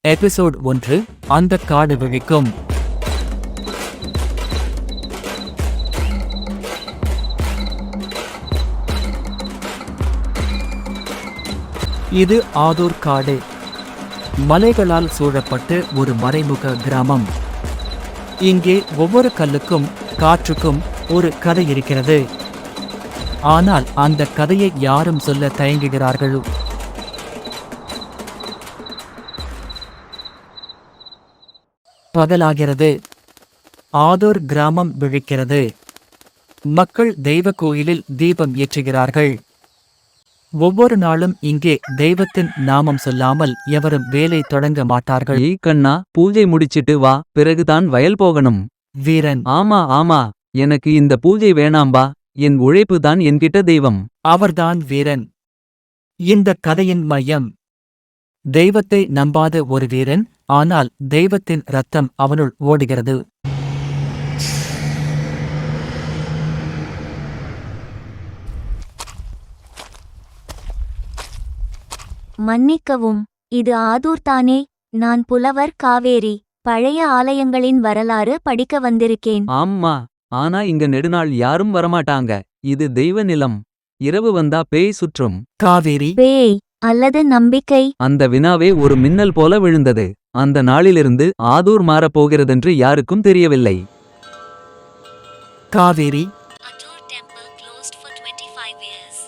Episode 1 அந்த காடு விழிக்கும். இது ஆதூர் காடு. மலைகளால் சூழப்பட்டு ஒரு மறைமுக கிராமம். இங்கே ஒவ்வொரு கல்லுக்கும் காற்றுக்கும் ஒரு கதை இருக்கிறது. ஆனால் அந்த கதையை யாரும் சொல்ல தயங்குகிறார்கள். பகலாகிறது. ஆதூர் கிராமம் விழிக்கிறது. மக்கள் தெய்வ கோயிலில் தீபம் ஏற்றுகிறார்கள். ஒவ்வொரு நாளும் இங்கே தெய்வத்தின் நாமம் சொல்லாமல் எவரும் வேலை தொடங்க மாட்டார்கள். ஏய் கண்ணா, பூஜை முடிச்சிட்டு வா, பிறகுதான் வயல் போகணும். வீரன் ஆமா, எனக்கு இந்த பூஜை வேணாம்பா. என் உழைப்பு தான் என்கிட்ட தெய்வம். அவர்தான் வீரன். இந்த கதையின் மையம். தெய்வத்தை நம்பாத ஒரு வீரன், ஆனால் தெய்வத்தின் இரத்தம் அவனுள் ஓடுகிறது. மன்னிக்கவும், இது ஆதூர் தானே? நான் புலவர் காவேரி. பழைய ஆலயங்களின் வரலாறு படிக்க வந்திருக்கேன். ஆம்மா, ஆனா இங்க நெடுநாள் யாரும் வரமாட்டாங்க. இது தெய்வ நிலம். இரவு வந்தா பேய் சுற்றும். காவேரி பேய் அல்லது நம்பிக்கை? அந்த வினாவே ஒரு மின்னல் போல விழுந்தது. அந்த நாளிலிருந்து ஆதூர் மாறப்போகிறதென்று யாருக்கும் தெரியவில்லை. Kaveri Adur temple closed for 25 years.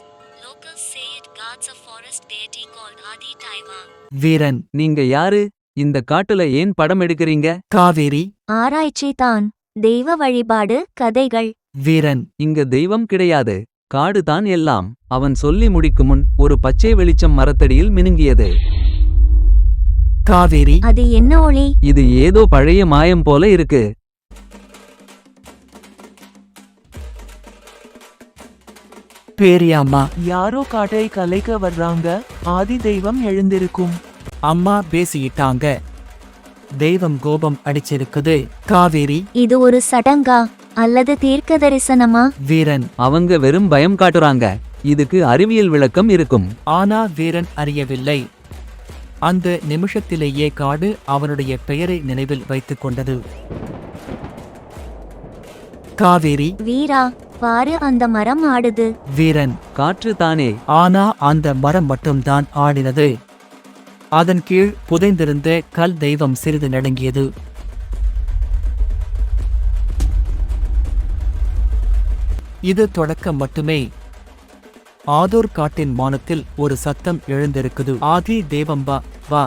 Locals say it guards a forest deity called Adi Taiva. வீரன் நீங்க யாரு? இந்த காட்டுல ஏன் படம் எடுக்கிறீங்க? காவேரி ஆராய்ச்சி தான். தெய்வ வழிபாடு, கதைகள். வீரன் இங்க தெய்வம் கிடையாது, காடு தான் எல்லாம். அவன் சொல்லி முடிக்கும் முன் ஒரு பச்சை வெளிச்சம் மரத்தடியில் மினுங்கியது. காவேரி அது என்ன ஒளி? இது ஏதோ பழைய மாயம் போல இருக்கு. பேரியாம்மா யாரோ காட்டை கலைக்க வர்றாங்க. ஆதி தெய்வம் எழுந்திருக்கும். அம்மா பேசிட்டாங்க. தெய்வம் கோபம் அடிச்சிருக்குது. காவேரி இது ஒரு சடங்கா அல்லது தீர்க்க தரிசனமா? வீரன் அவங்க வெறும் பயம் காட்டுறாங்க. இதுக்கு அறிவியல் விளக்கம் இருக்கும். ஆனா வீரன் அறியவில்லை. அந்த நிமிஷத்திலேயே காடு அவனுடைய பெயரை நினைவில் வைத்துக் கொண்டது. காவேரி வீரா, பாரு, அந்த மரம் ஆடுது. வீரன் காற்று தானே. ஆனா அந்த மரம் மட்டும்தான் ஆடினது. அதன் கீழ் புதைந்திருந்த கல் தெய்வம் சிறிது நடுங்கியது. இது தொடக்கம் மட்டுமே. ஆதூர் காட்டின் மானத்தில் ஒரு சத்தம் எழுந்திருக்குது. ஆதி தெய்வம் வா.